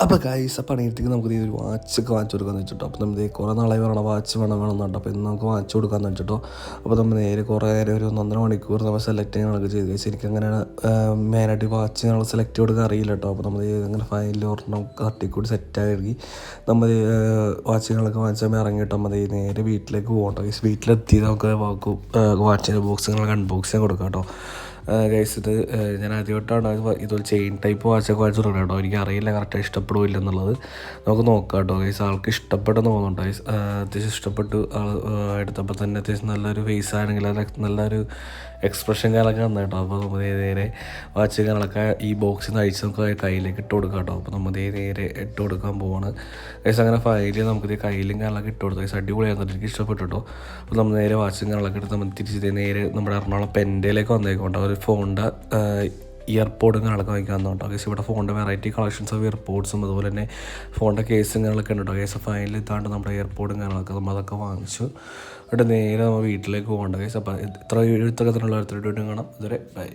അപ്പോൾ ഗൈസ് അപ്പോൾ പണിയെടുത്തേക്ക് നമുക്ക് ഈ ഒരു വാച്ചൊക്കെ വാങ്ങിച്ചു കൊടുക്കാമെന്ന് വെച്ചിട്ടോ. അപ്പോൾ നമ്മൾ കുറേ നാളായി പറയണം വാച്ച് വേണമെന്നുണ്ട്. അപ്പോൾ ഇന്ന് നമുക്ക് വാങ്ങിച്ചു കൊടുക്കാമെന്ന് വെച്ചിട്ടോ. അപ്പോൾ നമ്മൾ നേരെ കുറേ നേരം ഒരു 1.5 മണിക്കൂർ നമ്മൾ സെലക്ട് ചെയ്യാനൊക്കെ ചെയ്ത് ഗൈസ്. എനിക്ക് അങ്ങനെയാണ് മെയിനായിട്ട് വാച്ച് നമ്മൾ സെലക്ട് കൊടുക്കാൻ അറിയില്ല കേട്ടോ. അപ്പോൾ നമ്മൾ അങ്ങനെ ഫൈനലി ഒരെണ്ണം തട്ടിക്കൂടി സെറ്റാക്കി നമ്മൾ വാച്ചുകളൊക്കെ വാങ്ങിച്ചാൽ ഇറങ്ങിയിട്ട് നമ്മൾ നേരെ വീട്ടിലേക്ക് പോകട്ടോ ഗൈസ്. വീട്ടിലെത്തി നമുക്ക് വാച്ചിൻ്റെ ബോക്സുകളൊക്കെ അൺബോക്സിങ് കൊടുക്കാം കേട്ടോ. ഗൈസ് ഇത് ഞാൻ ആദ്യമായിട്ടാണ് ഇതൊരു ചെയിൻ ടൈപ്പ് വാച്ചൊക്കെ വാങ്ങിച്ചു തുടങ്ങി കേട്ടോ. എനിക്കറിയില്ല കറക്റ്റായി ഇഷ്ടപ്പെടുമില്ല എന്നുള്ളത്. നമുക്ക് നോക്കാം കേട്ടോ ഗൈസ്. ആൾക്ക് ഇഷ്ടപ്പെട്ടെന്ന് തോന്നുന്നുണ്ട് ഗൈസ്. അത്യാവശ്യം ഇഷ്ടപ്പെട്ടു ആൾ എടുത്തപ്പോൾ തന്നെ. അത്യാവശ്യം നല്ലൊരു ഫേസ് ആണെങ്കിൽ നല്ലൊരു എക്സ്പ്രഷൻ കാര്യങ്ങളൊക്കെ വന്നു കേട്ടോ. അപ്പോൾ നമ്മൾ നേരെ വാച്ച് കാര്യങ്ങളൊക്കെ ഈ ബോക്സിൽ നിന്ന് അഴിച്ച് നമുക്ക് കയ്യിലേക്ക് ഇട്ട് കൊടുക്കാം കേട്ടോ. അപ്പോൾ നമ്മൾ നേരെ ഇട്ട് കൊടുക്കാൻ പോവാണ് ഗൈസ്. അങ്ങനെ ഫയലിൽ നമുക്കിത് കയ്യിലും കാര്യങ്ങളൊക്കെ ഇട്ട് കൊടുത്തു ഗൈസ്. അടിപൊളിയായിരുന്നു, എനിക്ക് ഇഷ്ടപ്പെട്ടു കേട്ടോ. അപ്പോൾ നമ്മൾ നേരെ വാച്ചും കാര്യങ്ങളൊക്കെ എടുത്ത് നമ്മൾ തിരിച്ച് നേരെ നമ്മുടെ എറണാകുളം പെൻഡയിലേക്ക് വന്നേക്കോട്ടോ. ഒരു ഫോണിൻ്റെ ഇയർപോഡും കാര്യങ്ങളൊക്കെ വാങ്ങിക്കാൻ കേട്ടോ കേസ്. ഇവിടെ ഫോണിൻ്റെ വെറൈറ്റി കളക്ഷൻസ് ഓഫ് ഇയർപോഡ്സും അതുപോലെ തന്നെ ഫോണിൻ്റെ കേസും കാര്യങ്ങളൊക്കെ ഉണ്ട് കേട്ടോ കേസ്. ഫൈനൽ ഇതാണ്ട് നമ്മുടെ ഇയർപോഡും കാര്യങ്ങളൊക്കെ നമ്മൾ അതൊക്കെ വാങ്ങിച്ചു. എന്നിട്ട് നേരെ നമ്മൾ വീട്ടിലേക്ക് പോകേണ്ട കേസ്. അപ്പോൾ ഇത്ര എഴുത്തൊക്കെ തന്നെയുള്ള അടുത്തൊരു വീഡിയോ കാണാം. ഇതുവരെ ബൈ.